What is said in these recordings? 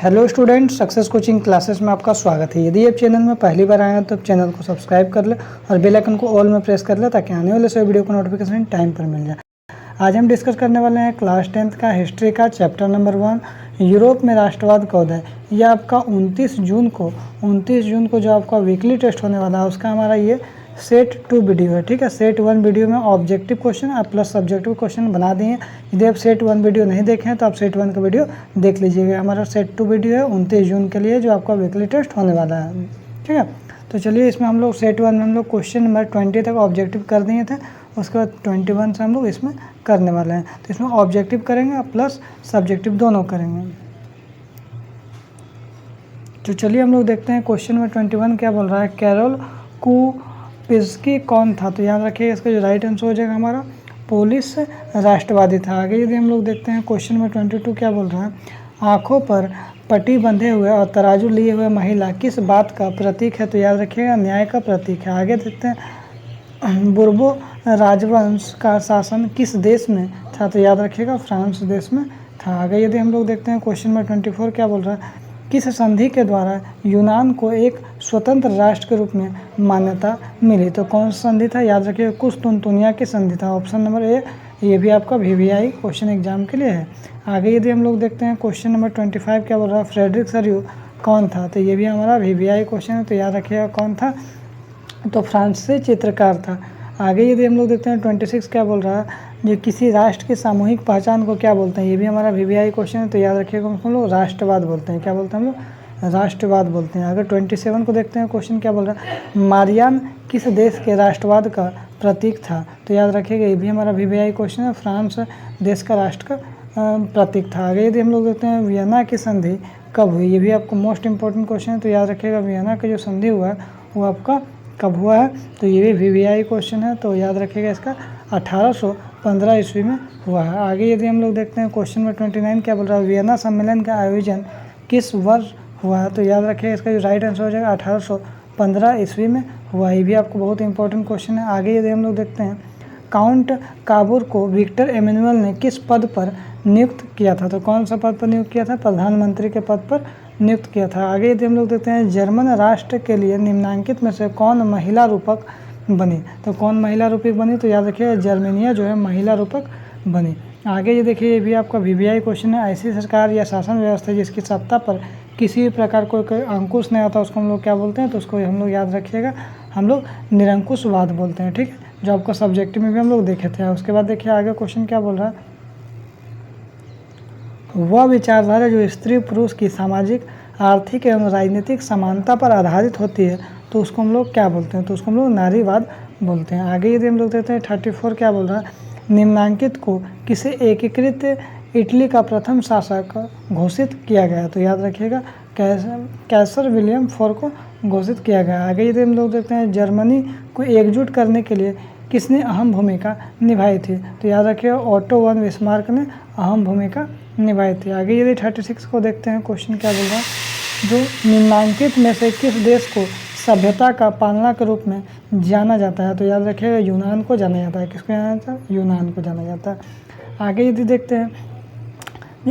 Hello students, success coaching classes में आपका स्वागत है। यदि आप चैनल में पहली बार आए हैं तो चैनल को सब्सक्राइब कर ले और बेल आइकन को ऑल में प्रेस कर ले ताकि आने वाले सभी वीडियो को नोटिफिकेशन टाइम पर मिल जाए। आज हम डिस्कस करने वाले हैं क्लास 10th का हिस्ट्री का चैप्टर नंबर 1, यूरोप में राष्ट्रवाद का उदय। यह आपका 29 जून को जो आपका वीकली टेस्ट होने वाला है उसका हमारा ये सेट 2 वीडियो है। ठीक है, सेट 1 वीडियो में ऑब्जेक्टिव क्वेश्चन और प्लस सब्जेक्टिव क्वेश्चन बना दिए। यदि आप सेट 1 वीडियो नहीं देखे हैं तो आप सेट 1 का वीडियो देख लीजिएगा। हमारा सेट 2 वीडियो है 29 जून के लिए जो आपका वीकली टेस्ट होने वाला है। ठीक है, तो चलिए इसमें हम लोग सेट 1 में हम लोग क्वेश्चन नंबर 20 तक ऑब्जेक्टिव कर दिए थे। उसके बाद 21 से हम लोग इसमें करने वाले हैं। तो इसमें ऑब्जेक्टिव करेंगे प्लस सब्जेक्टिव दोनों करेंगे। तो चलिए हम लोग देखते हैं क्वेश्चन नंबर 21 क्या बोल रहा है। कैरोल कुपिस्की कौन था? तो याद रखिए इसका जो राइट आंसर हो जाएगा हमारा पोलिश राष्ट्रवादी था। आगे यदि हम लोग देखते हैं क्वेश्चन नंबर 22 क्या बोल रहा है। आँखों पर पट्टी बंधे हुए और तराजू लिए हुए महिला किस बात का प्रतीक है? तो याद रखिएगा न्याय का प्रतीक है। आगे देखते हैं बुर्बो राजवंश का शासन किस देश में था? तो याद रखिएगा फ्रांस देश में था। आगे यदि हम लोग देखते हैं क्वेश्चन नंबर 24 क्या बोल रहा है। किस संधि के द्वारा यूनान को एक स्वतंत्र राष्ट्र के रूप में मान्यता मिली? तो कौन सा संधि था? याद रखिए कुस्तुनतुनिया की संधि था। ऑप्शन नंबर ए, ये भी आपका VVI क्वेश्चन एग्जाम के लिए है। आगे यदि हम लोग देखते हैं क्वेश्चन नंबर 25 क्या बोल रहा है। फ्रेडरिक सरयू कौन था? तो ये भी हमारा VVI क्वेश्चन है। तो याद रखिएगा कौन था? तो फ्रांस से चित्रकार था। आगे यदि हम लोग देखते हैं 26 क्या बोल रहा है। जो किसी राष्ट्र की सामूहिक पहचान को क्या बोलते हैं? ये भी हमारा VVI क्वेश्चन है। तो याद रखिएगा हम लोग राष्ट्रवाद बोलते हैं। क्या बोलते हैं हम लोग? राष्ट्रवाद बोलते हैं। अगर 27 को देखते हैं क्वेश्चन क्या बोल रहा है। मारियान किस देश के राष्ट्रवाद का प्रतीक था? तो याद रखिएगा ये भी हमारा VVI क्वेश्चन है। फ्रांस देश का राष्ट्र का प्रतीक था। आगे यदि हम लोग देखते हैं वियना की संधि कब हुई? ये भी आपको मोस्ट इंपॉर्टेंट क्वेश्चन है। तो याद रखिएगा वियना का जो संधि हुआ है वो आपका कब हुआ है? तो ये भी VVI क्वेश्चन है। तो याद रखिएगा इसका 1815 ईस्वी में हुआ है। आगे यदि हम लोग देखते हैं क्वेश्चन नंबर 29 क्या बोल रहा है। वियना सम्मेलन का आयोजन किस वर्ष हुआ है? तो याद रखिएगा इसका जो राइट आंसर हो जाएगा 1815 ईस्वी में हुआ। ये भी आपको बहुत इंपॉर्टेंट क्वेश्चन है। आगे यदि हम लोग देखते हैं काउंट काबूर को विक्टर एमेनुअल ने किस पद पर नियुक्त किया था? तो कौन सा पद पर नियुक्त किया था? प्रधानमंत्री के पद पर नियुक्त किया था। आगे यदि हम लोग देखते हैं जर्मन राष्ट्र के लिए निम्नांकित में से कौन महिला रूपक बनी? तो कौन महिला रूपक बनी? तो याद रखिए जर्मनिया जो है महिला रूपक बनी। आगे ये देखिए ये भी आपका VVI क्वेश्चन है। ऐसी सरकार या शासन व्यवस्था जिसकी सत्ता पर किसी भी प्रकार कोई अंकुश नहीं आता उसको हम लोग क्या बोलते हैं? तो उसको हम लोग याद रखिएगा हम लोग निरंकुशवाद बोलते हैं। ठीक है, जो आपका सब्जेक्टिव में भी हम लोग देखे थे। उसके बाद देखिए आगे क्वेश्चन क्या बोल रहा है। वह विचारधारा जो स्त्री पुरुष की सामाजिक आर्थिक एवं राजनीतिक समानता पर आधारित होती है तो उसको हम लोग क्या बोलते हैं? तो उसको हम लोग नारीवाद बोलते हैं। आगे यदि हम लोग देखते हैं 34 क्या बोल रहा है। निम्नांकित को किसे एकीकृत इटली का प्रथम शासक घोषित किया गया? तो याद रखिएगा कैसर विलियम IV को घोषित किया गया। आगे यदि हम लोग देखते हैं जर्मनी को एकजुट करने के लिए किसने अहम भूमिका निभाई थी? तो याद रखिए ऑटो वन बिस्मार्क ने अहम भूमिका निभाई थी। आगे यदि 36 को देखते हैं क्वेश्चन क्या बोल रहा है। जो निम्नांकित में से किस देश को सभ्यता का पालना के रूप में जाना जाता है? तो याद रखिएगा यूनान को जाना जाता है। किसको जाना जाता है? यूनान को जाना जाता है। आगे यदि देखते हैं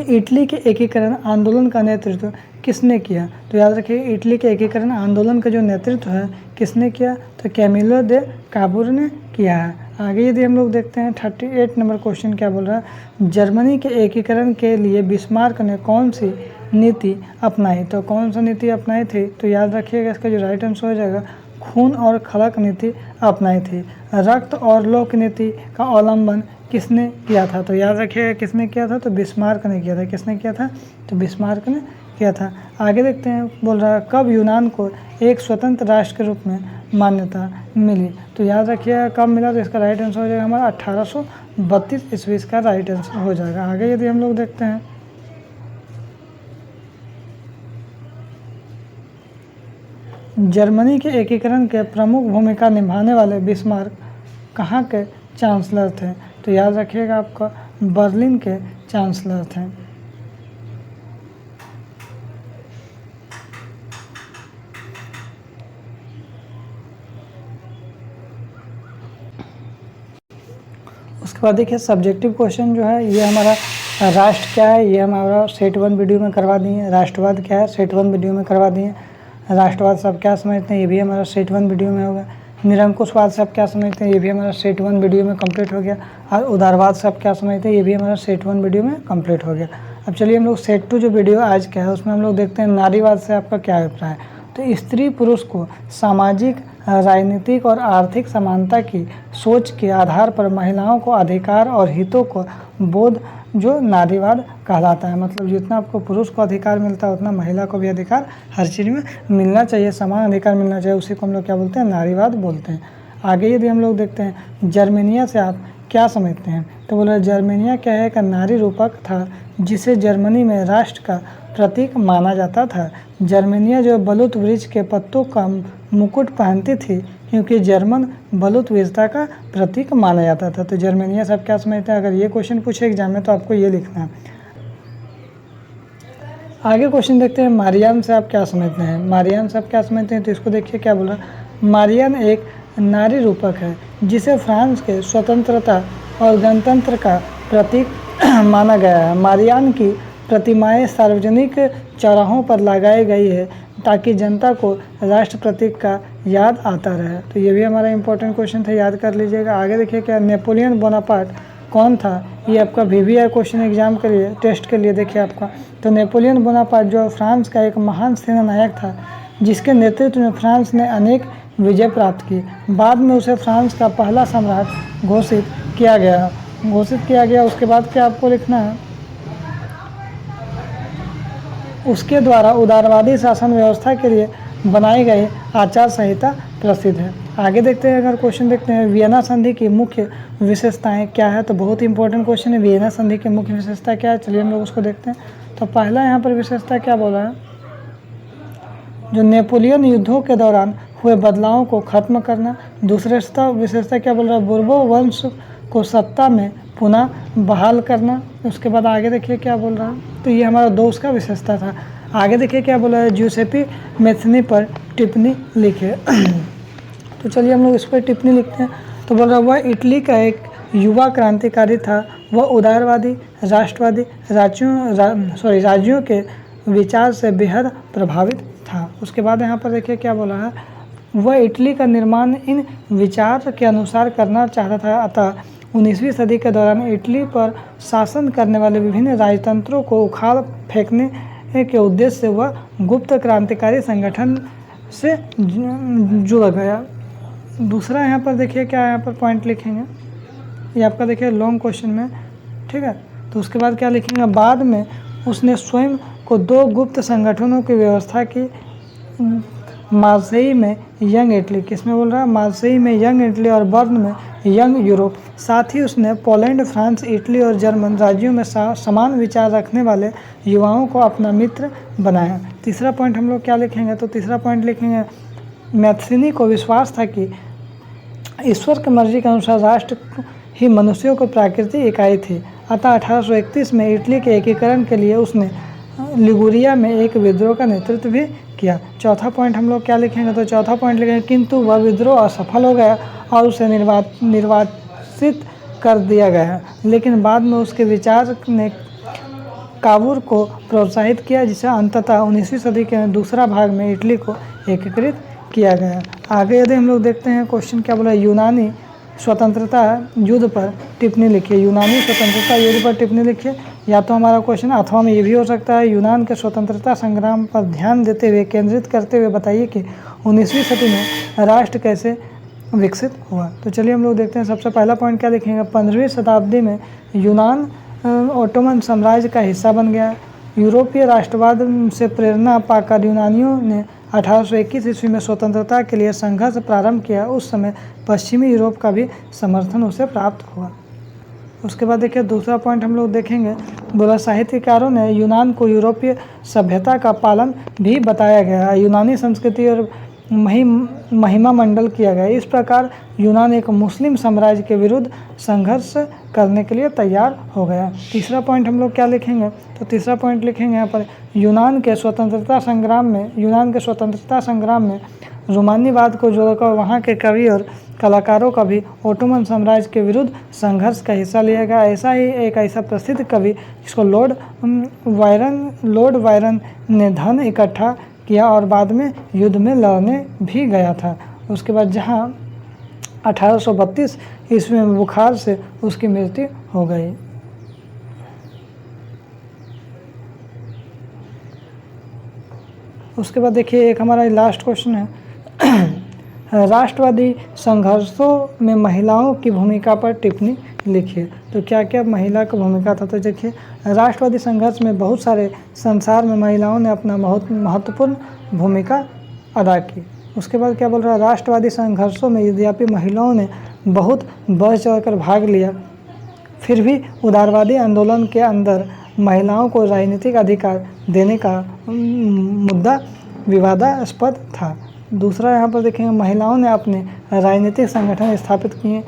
इटली के एकीकरण आंदोलन का नेतृत्व किसने किया? तो याद रखिए इटली के एकीकरण आंदोलन का जो नेतृत्व है किसने किया? तो कैमिलो दे काबूर ने किया है। आगे यदि हम लोग देखते हैं 38 नंबर क्वेश्चन क्या बोल रहा है। जर्मनी के एकीकरण के लिए बिस्मार्क ने कौन सी नीति अपनाई? तो कौन सी नीति अपनाई थी? तो याद रखिएगा इसका जो राइट आंसर हो जाएगा खून और खड़क नीति अपनाई थी। रक्त और लोक नीति का अवलंबन किसने किया था? तो याद रखिएगा किसने किया था? तो बिस्मार्क ने किया था। किसने किया था? तो बिस्मार्क ने किया था। आगे देखते हैं बोल रहा है कब यूनान को एक स्वतंत्र राष्ट्र के रूप में मान्यता मिली? तो याद रखिएगा कब मिला? तो इसका राइट आंसर हो जाएगा हमारा 1832 ईस्वी का राइट आंसर हो जाएगा। आगे यदि हम लोग देखते हैं जर्मनी के एकीकरण के प्रमुख भूमिका निभाने वाले बिस्मार्क कहाँ के चांसलर थे? तो याद रखिएगा आपका बर्लिन के चांसलर थे। उसके बाद देखिए सब्जेक्टिव क्वेश्चन जो है ये हमारा राष्ट्र क्या है ये हमारा सेट 1 वीडियो में करवा दिए। राष्ट्रवाद क्या है सेट 1 वीडियो में करवा दिए। राष्ट्रवाद सब क्या समझते हैं ये भी हमारा सेट 1 वीडियो में होगा। निरंकुशवाद सब क्या समझते हैं ये भी हमारा सेट 1 वीडियो में कंप्लीट हो गया। और उदारवाद सब क्या समझते हैं ये भी हमारा सेट 1 वीडियो में कंप्लीट हो गया। अब चलिए हम लोग सेट 2 जो वीडियो आज का है उसमें हम लोग देखते हैं नारीवाद से आपका क्या अभिप्राय है। तो स्त्री पुरुष को सामाजिक, राजनीतिक और आर्थिक समानता की सोच के आधार पर महिलाओं को अधिकार और हितों को बोध जो नारीवाद कहलाता है। मतलब जितना आपको पुरुष को अधिकार मिलता है उतना महिला को भी अधिकार हर चीज़ में मिलना चाहिए, समान अधिकार मिलना चाहिए, उसी को हम लोग क्या बोलते हैं नारीवाद बोलते हैं। आगे यदि हम लोग देखते हैं जर्मेनिया से आप क्या समझते हैं तो बोला जर्मेनिया क्या है का नारी रूपक था जिसे जर्मनी में राष्ट्र का प्रतीक माना जाता था। जर्मेनिया जो बलूत वृक्ष के पत्तों का मुकुट पहनती थी क्योंकि जर्मन बलूत विविधता का प्रतीक माना जाता था। तो जर्मेनिया सब क्या समझते हैं, अगर ये क्वेश्चन पूछे एग्जाम में तो आपको ये लिखना है। आगे क्वेश्चन देखते हैं मारियान से आप क्या समझते हैं। मारियान से आप क्या समझते हैं तो इसको देखिए क्या बोला। मारियान एक नारी रूपक है जिसे फ्रांस के स्वतंत्रता और गणतंत्र का प्रतीक माना गया है। मारियान की प्रतिमाएं सार्वजनिक चौराहों पर लगाई गई है ताकि जनता को राष्ट्र प्रतीक का याद आता रहे। तो ये भी हमारा इंपॉर्टेंट क्वेश्चन था, याद कर लीजिएगा। आगे देखिए क्या नेपोलियन बोनापार्ट कौन था, ये आपका VVR क्वेश्चन एग्जाम के लिए टेस्ट के लिए देखिए आपका। तो नेपोलियन बोनापार्ट जो फ्रांस का एक महान सेना नायक था जिसके नेतृत्व में फ्रांस ने अनेक विजय प्राप्त की। बाद में उसे फ्रांस का पहला सम्राट घोषित किया गया। उसके बाद क्या आपको लिखना है, उसके द्वारा उदारवादी शासन व्यवस्था के लिए बनाई गई आचार संहिता प्रसिद्ध है। आगे देखते हैं, अगर क्वेश्चन देखते हैं वियना संधि की मुख्य विशेषताएं क्या है। तो बहुत इंपॉर्टेंट क्वेश्चन है, वियना संधि की मुख्य विशेषता क्या है, चलिए हम लोग उसको देखते हैं। तो पहला यहाँ पर विशेषता क्या बोला है, जो नेपोलियन युद्धों के दौरान हुए बदलावों को खत्म करना। दूसरा विशेषता क्या बोल रहा है, बोर्बो वंश को सत्ता में पुनः बहाल करना। उसके बाद आगे देखिए क्या बोल रहा है, तो ये हमारा 2 उसका विशेषता था। आगे देखिए क्या बोला है, ज्यूसेपी मैथनी पर टिप्पणी लिखे। तो चलिए हम लोग इस पर टिप्पणी लिखते हैं। तो बोल रहा है वह इटली का एक युवा क्रांतिकारी था। वह उदारवादी, राष्ट्रवादी राज्यों के विचार से बेहद प्रभावित था। उसके बाद यहाँ पर देखिए क्या बोला है, वह इटली का निर्माण इन विचार के अनुसार करना चाहता था। अतः 19वीं सदी के दौरान इटली पर शासन करने वाले विभिन्न राजतंत्रों को उखाड़ फेंकने के उद्देश्य से वह गुप्त क्रांतिकारी संगठन से जुड़ गया। दूसरा यहाँ पर देखिए क्या यहाँ पर पॉइंट लिखेंगे, ये आपका देखिए लॉन्ग क्वेश्चन में, ठीक है। तो उसके बाद क्या लिखेंगे, बाद में उसने स्वयं को 2 गुप्त संगठनों की व्यवस्था की। मार्सेई में यंग इटली, किसमें बोल रहा है, मार्सेई में यंग इटली और बर्न में यंग यूरोप। साथ ही उसने पोलैंड, फ्रांस, इटली और जर्मन राज्यों में समान विचार रखने वाले युवाओं को अपना मित्र बनाया। तीसरा पॉइंट हम लोग क्या लिखेंगे, तो तीसरा पॉइंट लिखेंगे मैथ्सिनी को विश्वास था कि ईश्वर की मर्जी के अनुसार राष्ट्र ही मनुष्यों को प्राकृतिक इकाई थी। अतः 1831 में इटली के एकीकरण के लिए उसने लिगुरिया में एक विद्रोह का नेतृत्व भी किया। चौथा पॉइंट हम लोग क्या लिखेंगे, तो चौथा पॉइंट लिखेंगे किंतु वह विद्रोह असफल हो गया और उसे निर्वासित कर दिया गया। लेकिन बाद में उसके विचार ने काबूल को प्रोत्साहित किया, जिसे अंततः 19वीं सदी के दूसरा भाग में इटली को एकीकृत किया गया। आगे यदि हम लोग देखते हैं क्वेश्चन क्या बोला, यूनानी स्वतंत्रता युद्ध पर टिप्पणी लिखिए। यूनानी स्वतंत्रता युद्ध पर टिप्पणी लिखिए, या तो हमारा क्वेश्चन अथवा में ये भी हो सकता है यूनान के स्वतंत्रता संग्राम पर ध्यान देते हुए केंद्रित करते हुए बताइए कि 19वीं सदी में राष्ट्र कैसे विकसित हुआ। तो चलिए हम लोग देखते हैं, सबसे पहला पॉइंट क्या देखेंगे, 15वीं शताब्दी में यूनान ओटोमन साम्राज्य का हिस्सा बन गया। यूरोपीय राष्ट्रवाद से प्रेरणा पाकर यूनानियों ने 1821 ईस्वी में स्वतंत्रता के लिए संघर्ष प्रारंभ किया। उस समय पश्चिमी यूरोप का भी समर्थन उसे प्राप्त हुआ। उसके बाद देखिए दूसरा पॉइंट हम लोग देखेंगे, बोला साहित्यकारों ने यूनान को यूरोपीय सभ्यता का पालन भी बताया गया। यूनानी संस्कृति और महिमा मंडल किया गया। इस प्रकार यूनान एक मुस्लिम साम्राज्य के विरुद्ध संघर्ष करने के लिए तैयार हो गया। तीसरा पॉइंट हम लोग क्या लिखेंगे, तो तीसरा पॉइंट लिखेंगे यहाँ पर यूनान के स्वतंत्रता संग्राम में रोमानीवाद को जोड़कर वहाँ के कवि और कलाकारों का भी ओटोमन साम्राज्य के विरुद्ध संघर्ष का हिस्सा लिया गया। ऐसा ही एक ऐसा प्रसिद्ध कवि जिसको लॉर्ड वायरन ने धन इकट्ठा किया और बाद में युद्ध में लड़ने भी गया था। उसके बाद जहाँ 1832 ईस्वी में बुखार से उसकी मृत्यु हो गई। उसके बाद देखिए एक हमारा लास्ट क्वेश्चन है राष्ट्रवादी संघर्षों में महिलाओं की भूमिका पर टिप्पणी लिखिए। तो क्या क्या महिला की भूमिका था? तो देखिए राष्ट्रवादी संघर्ष में बहुत सारे संसार में महिलाओं ने अपना बहुत महत्वपूर्ण भूमिका अदा की। उसके बाद क्या बोल रहा है, राष्ट्रवादी संघर्षों में यद्यपि महिलाओं ने बहुत बढ़ चढ़कर भाग लिया, फिर भी उदारवादी आंदोलन के अंदर महिलाओं को राजनीतिक अधिकार देने का मुद्दा विवादास्पद था। दूसरा यहाँ पर देखेंगे महिलाओं ने अपने राजनीतिक संगठन स्थापित किए,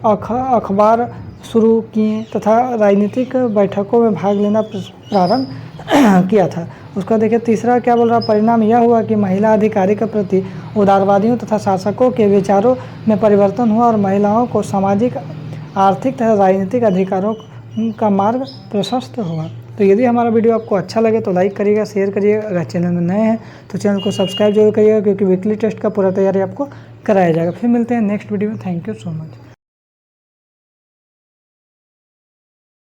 अखबार शुरू किए तथा राजनीतिक बैठकों में भाग लेना प्रारंभ किया था। उसका देखिए तीसरा क्या बोल रहा, परिणाम यह हुआ कि महिला अधिकारी के प्रति उदारवादियों तथा शासकों के विचारों में परिवर्तन हुआ और महिलाओं को सामाजिक, आर्थिक तथा राजनीतिक अधिकारों का मार्ग प्रशस्त हुआ। तो यदि हमारा वीडियो आपको अच्छा लगे तो लाइक करिएगा, शेयर करिएगा। अगर चैनल में नए हैं तो चैनल को सब्सक्राइब जरूर करिएगा, क्योंकि वीकली टेस्ट का पूरा तैयारी आपको कराया जाएगा। फिर मिलते हैं नेक्स्ट वीडियो में। Thank you so much.